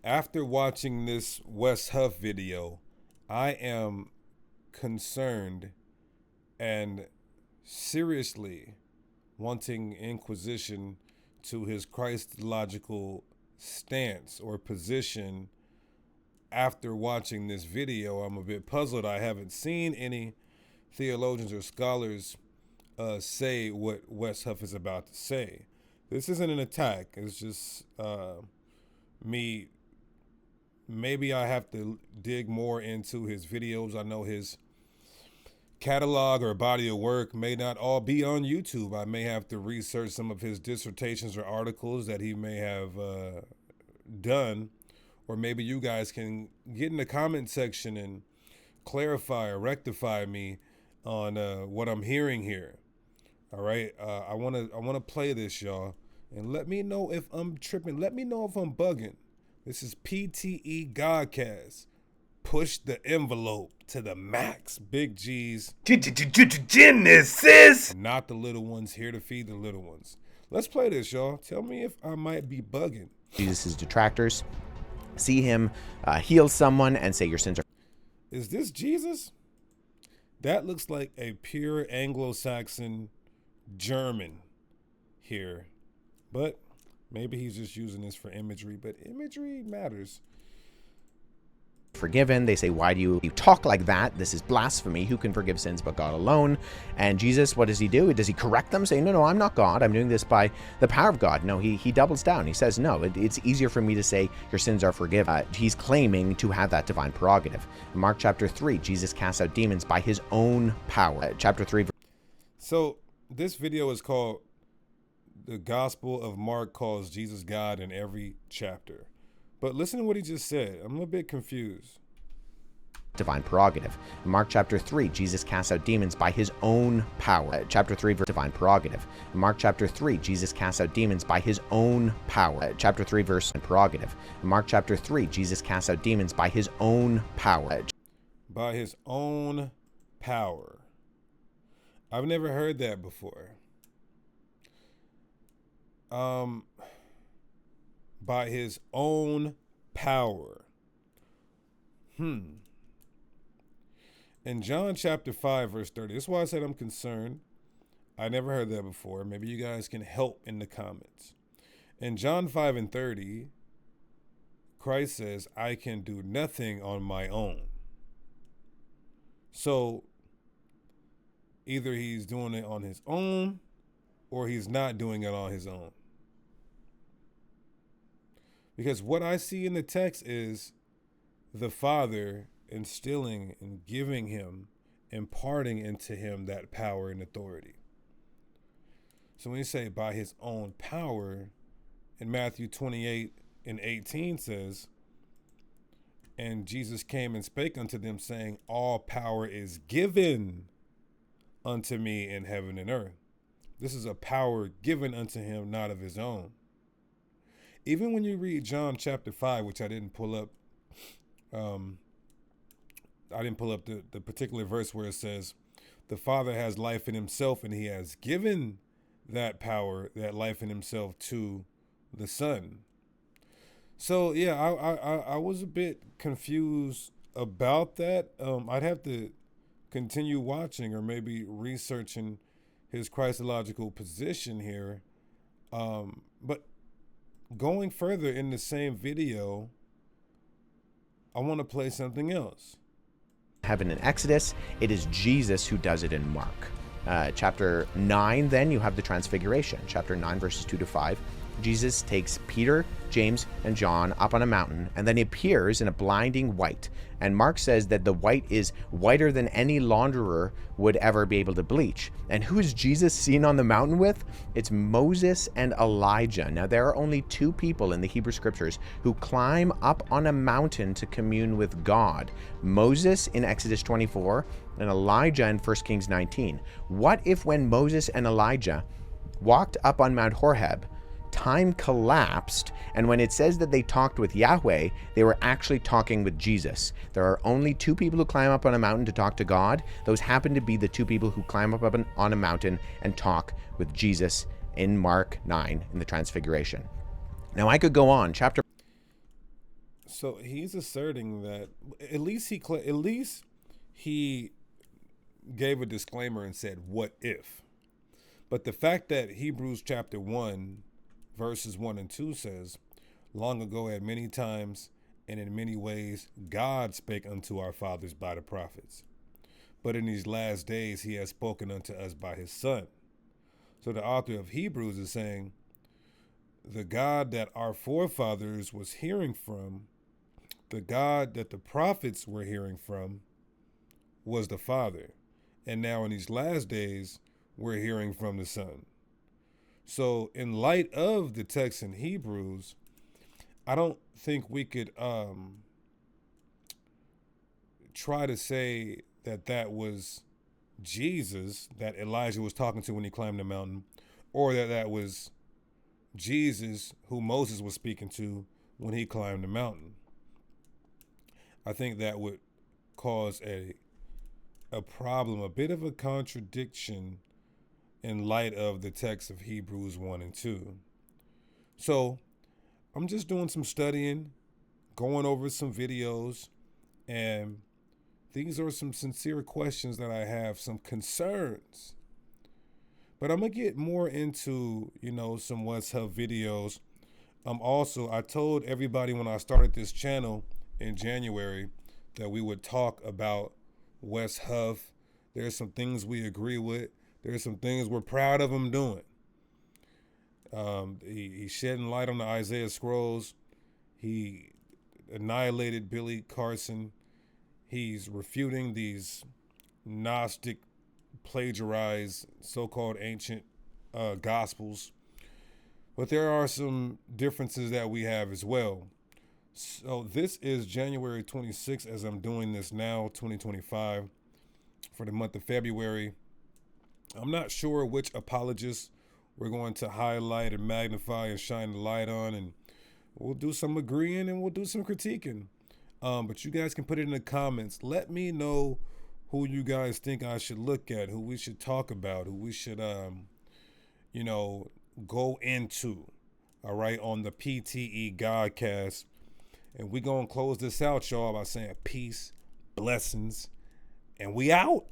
After watching this Wes Huff video, I am concerned and seriously wanting inquisition to his Christological stance or position. After watching this video, I'm a bit puzzled. I haven't seen any theologians or scholars say what Wes Huff is about to say. This isn't an attack. It's just me. Maybe I have to dig more into his videos. I know his catalog or body of work may not all be on YouTube. I may have to research some of his dissertations or articles that he may have done. Or maybe you guys can get in the comment section and clarify or rectify me on what I'm hearing here. All right, I wanna play this, y'all, and let me know if I'm tripping. Let me know if I'm bugging. This is PTE Godcast. Push the envelope to the max. Big G's. Genesis. Not the little ones. Here to feed the little ones. Let's play this, y'all. Tell me if I might be bugging. Jesus' detractors see him heal someone and say your sins are. Is this Jesus? That looks like a pure Anglo-Saxon German here, but maybe he's just using this for imagery, but imagery matters. Forgiven. They say, why do you talk like that? This is blasphemy. Who can forgive sins but God alone? And Jesus, what does he do? Does he correct them, saying, no, I'm not God. I'm doing this by the power of God? No, he doubles down. He says, no, it's easier for me to say your sins are forgiven. He's claiming to have that divine prerogative. In Mark chapter 3, Jesus casts out demons by his own power. Chapter 3. So this video is called The Gospel of Mark Calls Jesus God in Every Chapter. But listen to what he just said. I'm a bit confused. Divine prerogative. In Mark chapter 3, Jesus casts out demons by his own power. Chapter 3, divine prerogative. In Mark chapter 3, Jesus casts out demons by his own power. Chapter 3, verse prerogative. In Mark chapter 3, Jesus casts out demons by his own power. By his own power. I've never heard that before. By his own power. In John chapter 5, verse 30, this is why I said I'm concerned. I never heard that before. Maybe you guys can help in the comments. In John 5 and 30, Christ says, I can do nothing on my own. So either he's doing it on his own or he's not doing it on his own. Because what I see in the text is the Father instilling and giving him, imparting into him that power and authority. So when you say by his own power, in Matthew 28 and 18 says, and Jesus came and spake unto them, saying, all power is given unto me in heaven and earth. This is a power given unto him, not of his own. Even when you read John chapter 5, which I didn't pull up, the particular verse where it says, the Father has life in himself and he has given that power, that life in himself to the Son. So, yeah, I was a bit confused about that. I'd have to continue watching or maybe researching his Christological position here. But going further in the same video, I want to play something else. Heaven in Exodus, it is Jesus who does it in Mark. Chapter 9, then you have the Transfiguration. Chapter 9, verses 2 to 5. Jesus takes Peter, James, and John up on a mountain, and then he appears in a blinding white. And Mark says that the white is whiter than any launderer would ever be able to bleach. And who is Jesus seen on the mountain with? It's Moses and Elijah. Now, there are only two people in the Hebrew Scriptures who climb up on a mountain to commune with God. Moses in Exodus 24 and Elijah in 1 Kings 19. What if when Moses and Elijah walked up on Mount Horeb, time collapsed, and when it says that they talked with Yahweh, they were actually talking with Jesus? There are only two people who climb up on a mountain to talk to God. Those happen to be the two people who climb up on a mountain and talk with Jesus in Mark 9 in the Transfiguration. Now I could go on. So he's asserting that at least he gave a disclaimer and said, "What if?" But the fact that Hebrews chapter 1, verses 1 and 2 says, "Long ago at many times and in many ways God spake unto our fathers by the prophets. But in these last days he has spoken unto us by his Son." So the author of Hebrews is saying the God that our forefathers was hearing from, the God that the prophets were hearing from, was the Father. And now in these last days, we're hearing from the Son. So in light of the text in Hebrews, I don't think we could try to say that that was Jesus that Elijah was talking to when he climbed the mountain, or that that was Jesus who Moses was speaking to when he climbed the mountain. I think that would cause a problem, a bit of a contradiction in light of the text of Hebrews 1 and 2. So I'm just doing some studying, going over some videos, and these are some sincere questions that I have, some concerns. But I'm going to get more into, some West Huff videos. I told everybody when I started this channel in January that we would talk about West Huff. There's some things we agree with. There's some things we're proud of him doing. He's shedding light on the Isaiah scrolls. He annihilated Billy Carson. He's refuting these Gnostic, plagiarized, so-called ancient gospels. But there are some differences that we have as well. So this is January 26th as I'm doing this now, 2025, for the month of February. I'm not sure which apologists we're going to highlight and magnify and shine the light on, and we'll do some agreeing and we'll do some critiquing. But you guys can put it in the comments. Let me know who you guys think I should look at, who we should talk about, who we should, go into, all right, on the PTE Godcast. And we going to close this out, y'all, by saying peace, blessings, and we out.